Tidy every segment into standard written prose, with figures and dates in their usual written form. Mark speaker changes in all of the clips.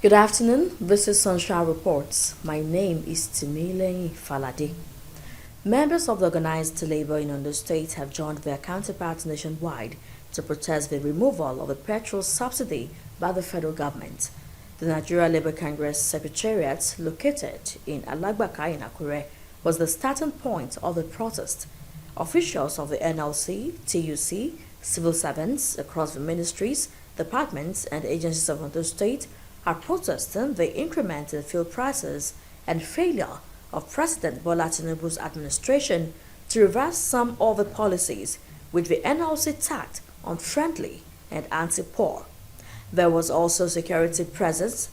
Speaker 1: Good afternoon. This is Sunshine Reports. My name is Timile Falade. Members of the organized labor in Ondo State have joined their counterparts nationwide to protest the removal of the petrol subsidy by the federal government. The Nigeria Labour Congress Secretariat, located in Alagbaka in Akure, was the starting point of the protest. Officials of the NLC, TUC, civil servants across the ministries, departments, and agencies of Ondo State are protesting the increment in fuel prices and failure of President Bola Tinubu's administration to reverse some of the policies which the NLC tagged unfriendly and anti-poor. There was also security presence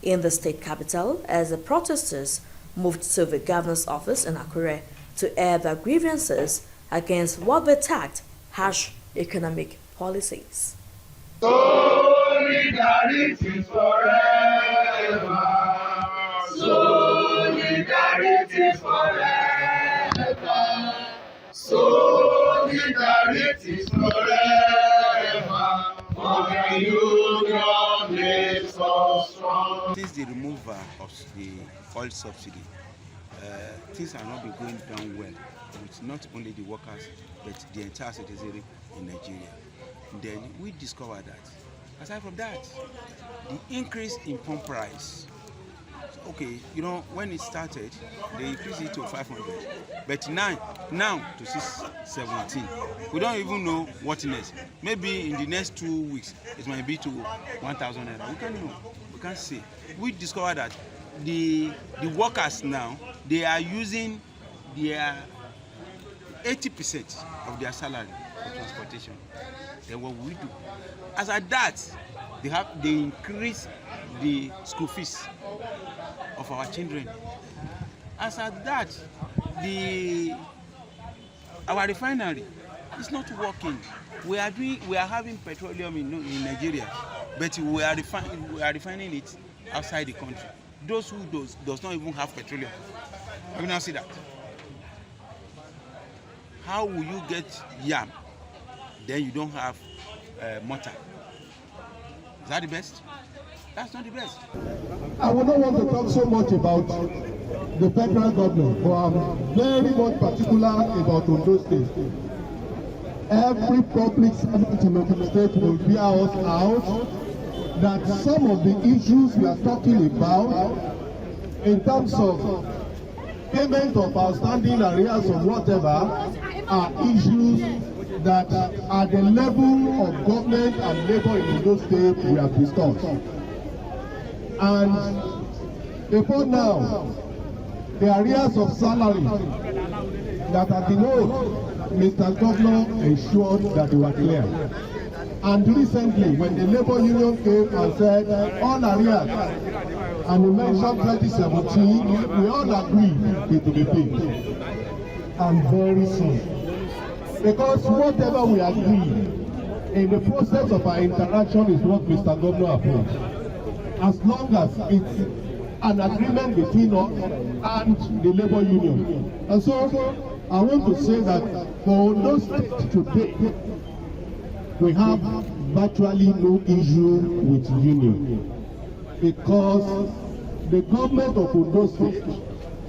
Speaker 1: in the state capital as the protesters moved to the governor's office in Akure to air their grievances against what they tagged harsh economic policies.
Speaker 2: Solidarity forever. Solidarity forever. Solidarity forever. For the union makes us strong.
Speaker 3: Since the removal of the oil subsidy, things are not been going down well with not only the workers but the entire citizenry in Nigeria. Then we discovered that aside from that, the increase in pump price, okay, when it started, they increased it to 500, but now to 617. We don't even know what next. Maybe in the next 2 weeks, it might be to 1,000 naira. We can't know. We can't say. We discovered that the workers now, they are using their 80% of their salary for transportation. Then what we do? As at that, they increase the school fees of our children. As at that, our refinery is not working. We are having petroleum in Nigeria, but we are refining it outside the country. Those who does not even have petroleum. Have you not seen that? How will you get yam? Then you don't have mortar. Is that the best? That's not the best.
Speaker 4: I would not want to talk so much about the federal government, but I'm very much particular about Ondo State. Every public servant in Ondo State will bear us out that some of the issues we are talking about in terms of payment of outstanding arrears or whatever are issues that at the level of government and labor in Ondo State we have discussed. And before now, the arrears of salary that have been owed, Mr. Governor ensured that they were clear. And recently, when the labor union came and said all arrears, and we mentioned 2017, we all agreed it will be paid. And very soon. Because whatever we agree in the process of our interaction is what Mr. Governor approved. As long as it's an agreement between us and the labor union. And so I want to say that for Ondo State today, we have virtually no issue with union. Because the government of Ondo State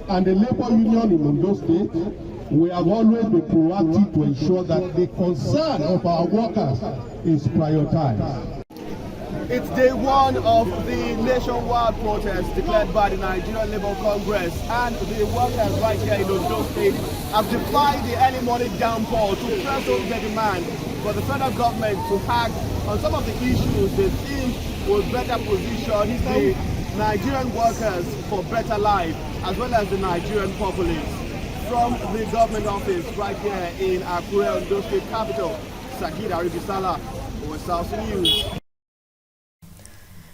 Speaker 4: and the labor union in Ondo State, we have always been proactive to ensure that the concern of our workers is prioritized.
Speaker 5: It's day one of the nationwide protest declared by the Nigeria Labour Congress, and the workers right here in Ondo State have defied the early morning downpour to press on the demand for the federal government to act on some of the issues they think will better position the Nigerian workers for better life, as well as the Nigerian populace. From the government office right here in Akure, Ondo State capital, Sakid Aribisala, Osrc News.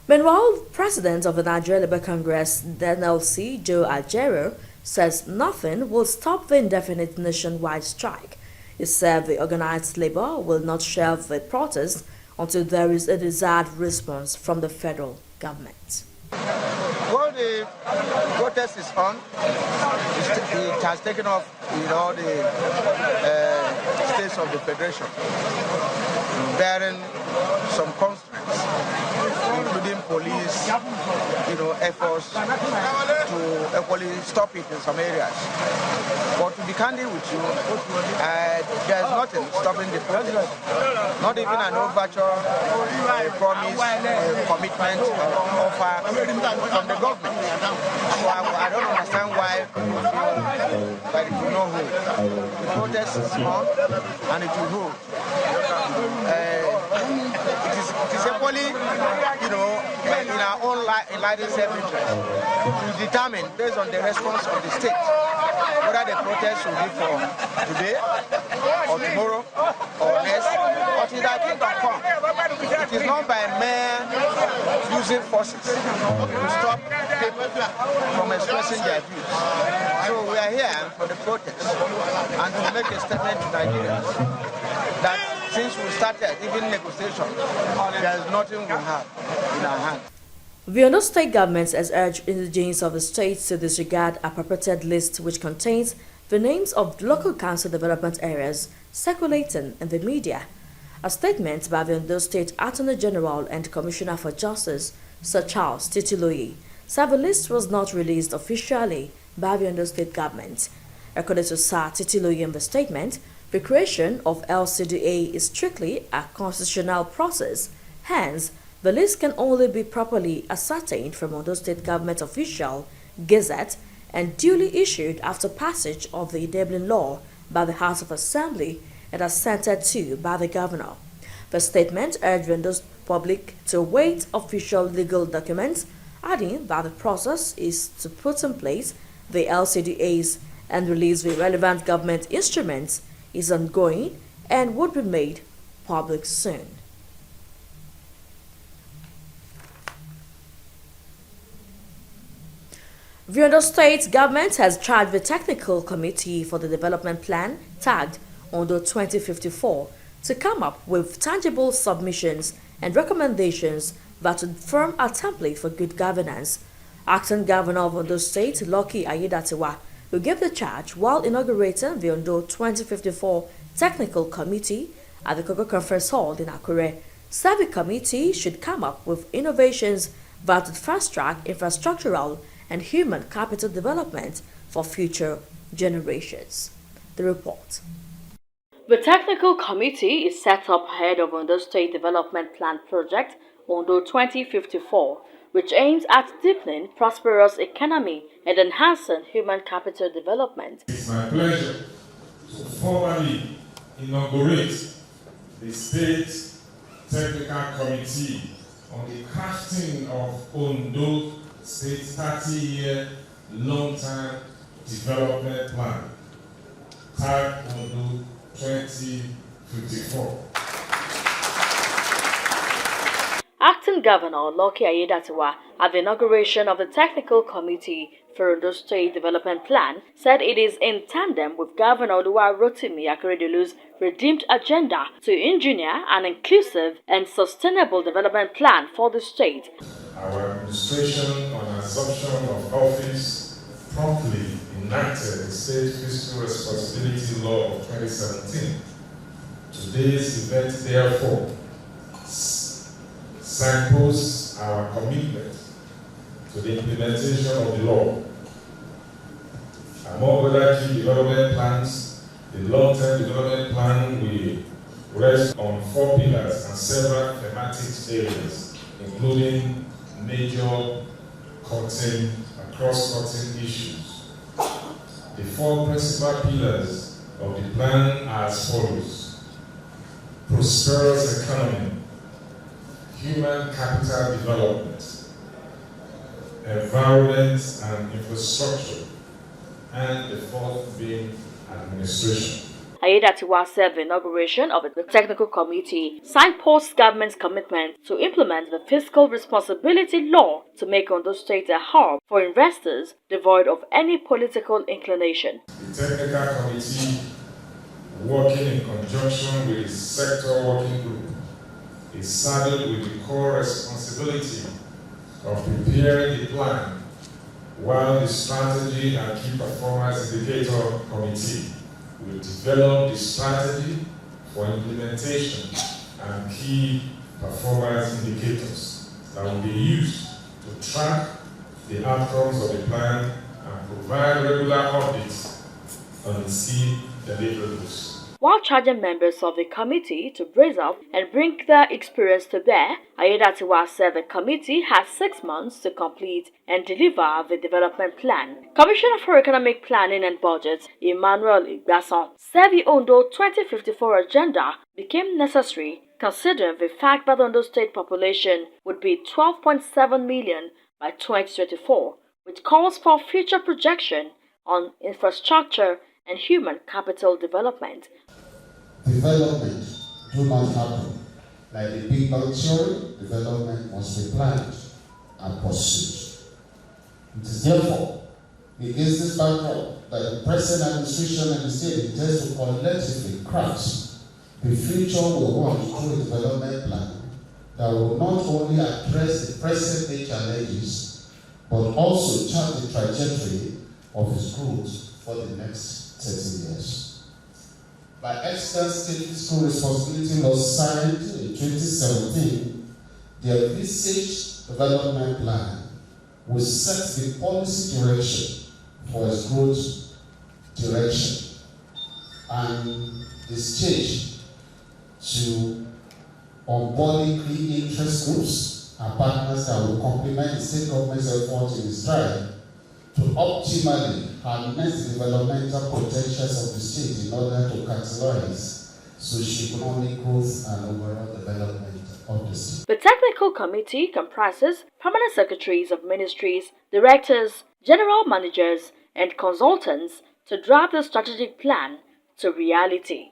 Speaker 1: Meanwhile, President of the Nigeria Labour Congress, NLC, Joe Ajero, says nothing will stop the indefinite nationwide strike. He said the organized labor will not shelve the protest until there is a desired response from the federal government.
Speaker 6: Well, the protest is on. It has taken off in all the states of the Federation, bearing some constraints, including police, efforts to equally stop it in some areas. But to be candid with you, there's nothing stopping the protest. Not even an overture, a promise, a commitment, or offer from the government. So I don't understand why people feel that it will not hold. The protest is on and it will hold. It is equally, in our own enlightened self-interest to determine, based on the response of the state, whether the protest will be for today or tomorrow or next, or till that kingdom come. It is not by mere using forces to stop people from expressing their views. So we are here for the protest and to make a statement to Nigerians that since we started even negotiation, there is nothing we have in our hands.
Speaker 1: The Ondo State government has urged indigenes of the state to disregard a purported list which contains the names of local council development areas circulating in the media. A statement by the Ondo State Attorney General and Commissioner for Justice, Sir Charles Titiloyi, said the list was not released officially by the Ondo State government. According to Sir Titiloyi in the statement, the creation of LCDA is strictly a constitutional process. Hence, the list can only be properly ascertained from Ondo State government official gazette and duly issued after passage of the enabling law by the House of Assembly and assented to by the governor. The statement urged the Ondo public to await official legal documents, adding that the process is to put in place the LCDAs and release the relevant government instruments is ongoing and would be made public soon. The Ondo State government has charged the Technical Committee for the Development Plan, tagged Ondo 2054, to come up with tangible submissions and recommendations that would form a template for good governance. Acting Governor of Ondo State, Lucky Ayedatiwa, who gave the charge while inaugurating the Ondo 2054 Technical Committee at the Cocoa Conference Hall in Akure, said the committee should come up with innovations that would fast-track infrastructural and human capital development for future generations. The report. The Technical Committee is set up ahead of Ondo State Development Plan project Ondo 2054, which aims at deepening prosperous economy and enhancing human capital development.
Speaker 7: It's my pleasure to formally inaugurate the State Technical Committee on the crafting of Ondo State 30-year long-term development plan, tagged Ondo 2054.
Speaker 1: Acting Governor Lucky Ayedatiwa, at the inauguration of the Technical Committee for Ondo State Development Plan, said it is in tandem with Governor Rotimi Akeredolu's redeemed agenda to engineer an inclusive and sustainable development plan for the state.
Speaker 7: Our administration, on assumption of office, promptly enacted the State Fiscal Responsibility Law of 2017. Today's event, therefore, signposts our commitment to the implementation of the law. Among other key development plans, the long-term development plan will rest on 4 pillars and several thematic areas, including major cross-cutting issues. The 4 principal pillars of the plan are as follows: prosperous economy, human capital development, environment and infrastructure, and the 4th being administration.
Speaker 1: Ayedatiwa said the inauguration of the Technical Committee signposts government's commitment to implement the Fiscal Responsibility Law to make Ondo State a hub for investors devoid of any political inclination.
Speaker 7: The Technical Committee, working in conjunction with the Sector Working Group, is saddled with the core responsibility of preparing the plan, while the Strategy and Key Performance Indicator Committee will develop the strategy for implementation and key performance indicators that will be used to track the outcomes of the plan and provide regular updates on the key deliverables.
Speaker 1: While charging members of the committee to brace up and bring their experience to bear, Ayedatiwa said the committee has 6 months to complete and deliver the development plan. Commissioner for Economic Planning and Budget, Emmanuel Igbason, said the Ondo 2054 agenda became necessary considering the fact that the Ondo state population would be 12.7 million by 2024, which calls for future projection on infrastructure and human capital development.
Speaker 8: Development do not happen. Like the Big Bang theory, development must be planned and pursued. It is therefore against this backdrop that the present administration and the state intends to collectively craft the future we want through a development plan that will not only address the present day challenges, but also chart the trajectory of its growth for the next 30 years. By extant state fiscal responsibility law signed in 2017, the envisaged development plan will set the policy direction for its growth direction and the stage to onboarding key interest groups and partners that will complement the state government's efforts in its drive to optimally harness the developmental potentials of the state in order to catalyze socio-economic growth and overall development of the state.
Speaker 1: The technical committee comprises permanent secretaries of ministries, directors, general managers, and consultants to drive the strategic plan to reality.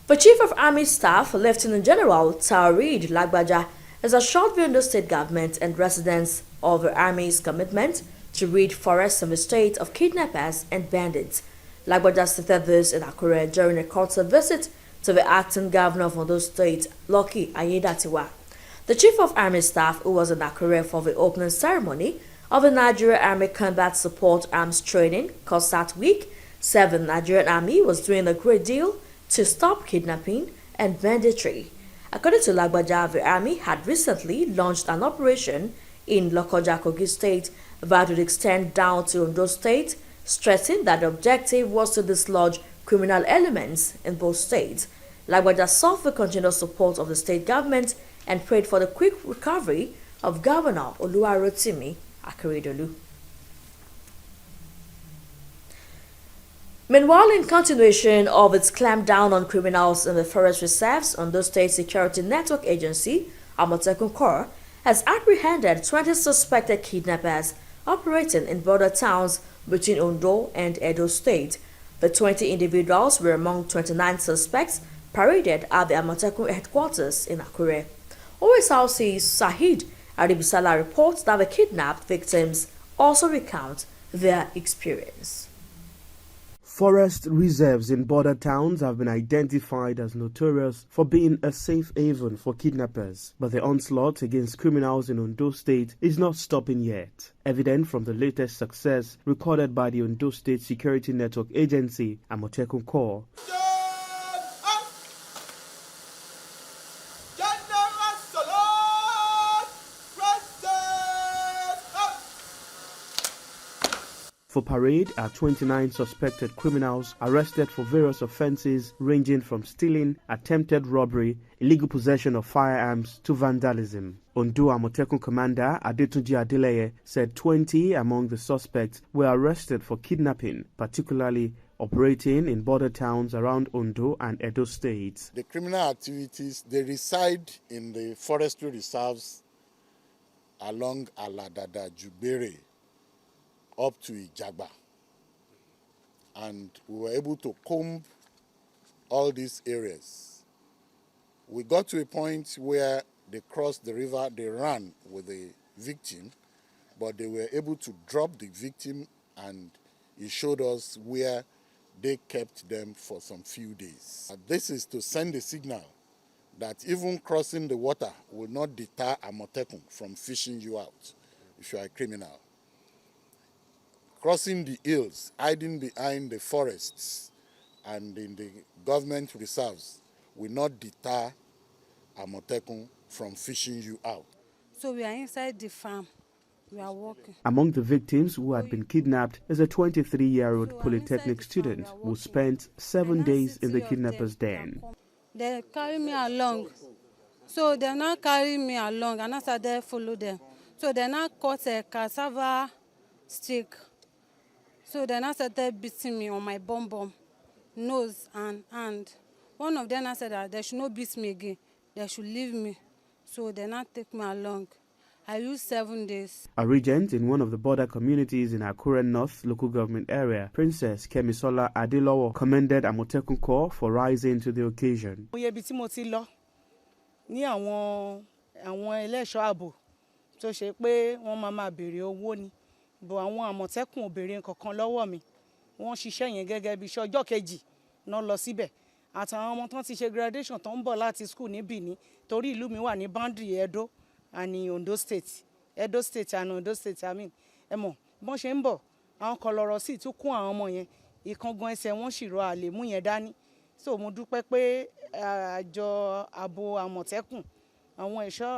Speaker 1: The Chief of Army Staff, Lieutenant General Taoreed Lagbaja, has assured the Ondo State government and residents of the Army's commitment to rid forests in the state of kidnappers and bandits. Lagbaja stated this in Akure during a concert visit to the acting governor of Ondo State, Lucky Ayedatiwa. The Chief of Army Staff, who was in Akure for the opening ceremony of the Nigeria Army Combat Support Arms Training COSAT Week, said the Nigerian Army was doing a great deal to stop kidnapping and banditry. According to Lagbaja, the Army had recently launched an operation in Lokoja, Kogi State that would extend down to Ondo State, stressing that the objective was to dislodge criminal elements in both states. Lagbaja sought the continued support of the state government and prayed for the quick recovery of Governor Oluwarotimi Akeredolu. Meanwhile, in continuation of its clampdown on criminals in the forest reserves, Ondo State Security Network Agency, Amotekun Corps, has apprehended 20 suspected kidnappers operating in border towns between Ondo and Edo State. The 20 individuals were among 29 suspects paraded at the Amotekun headquarters in Akure. OSRC Sahid Adibisala reports that the kidnapped victims also recount their experience.
Speaker 9: Forest reserves in border towns have been identified as notorious for being a safe haven for kidnappers, but the onslaught against criminals in Ondo State is not stopping yet. Evident from the latest success recorded by the Ondo State Security Network Agency, Amotekun Corps. For parade are 29 suspected criminals arrested for various offences ranging from stealing, attempted robbery, illegal possession of firearms to vandalism. Ondo Amotekun Commander Adetunji Adeleye said 20 among the suspects were arrested for kidnapping, particularly operating in border towns around Ondo and Edo states.
Speaker 10: The criminal activities, they reside in the forestry reserves along Aladada, Jubere, up to Ijagba, and we were able to comb all these areas. We got to a point where they crossed the river, they ran with the victim, but they were able to drop the victim, and it showed us where they kept them for some few days. This is to send a signal that even crossing the water will not deter Amotekun from fishing you out if you are a criminal. Crossing the hills, hiding behind the forests and in the government reserves will not deter Amotekun from fishing you out.
Speaker 11: So we are inside the farm. We are walking.
Speaker 9: Among the victims who had been kidnapped is a 23-year-old polytechnic student who spent 7 days in the kidnappers' den.
Speaker 11: They carry me along. So they now carry me along and I started follow them. So they now cut a cassava stick. So they now started beating me on my bum, nose and hand. One of them said that they should not beat me again. They should leave me. So they now take me along. I used 7 days.
Speaker 9: A regent in one of the border communities in Akure North local government area, Princess Kemisola Adelowo, commended Amotekun Corps for rising to the occasion.
Speaker 12: Ní àwọn ẹlẹ́ṣọ́ ààbò tó ṣe pé wọ́n máa béèrè owó ni bò àwọn Àmọ̀tẹ́kùn ò béèrè nǹkankan lọ́wọ́ mi wọ́n ṣiṣẹ́ yẹn gẹ́gẹ́ bí iṣẹ́ ọjọ́ kejì náà lọ síbẹ̀ àtàwọn ọmọ tán ti ṣe graduation tó ń bọ̀ láti school ní Benin torí ìlú mi wà ní boundary Edo and Ondo State and Ondo State ẹ mọ̀ bọ́n ṣe ń bọ̀ àwọn kọlọ̀rọ̀ sì tún kún àwọn ọmọ yẹn ìkangan ẹsẹ̀ wọn sì rọ àlè mú yẹn dání so mo dúpẹ́ pé àjọ ààbò Àmọ̀tẹ́kùn àwọn ẹ̀ṣọ́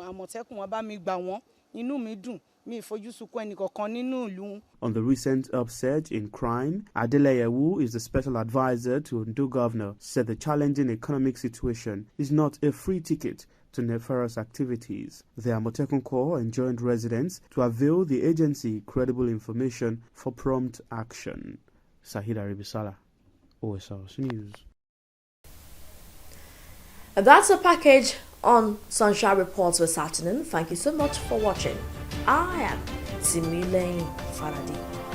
Speaker 12: Àmọ̀tẹ́kùn wọn bá mi gbà wọ́n inú mi dùn mi ìfojú sunkún ẹnìkankan nínú ìlú.
Speaker 9: On the recent upsurge in crime, Adeleye, who is the special advisor to Ondo governor, said the challenging economic situation is not a free ticket to nefarious activities. The Amotekun Corps enjoined residents to avail the agency credible information for prompt action. Sahida Ribisala, Osrc News.
Speaker 1: That's a package on Sunshine Reports this afternoon. Thank you so much for watching. I am Timilane Faraday.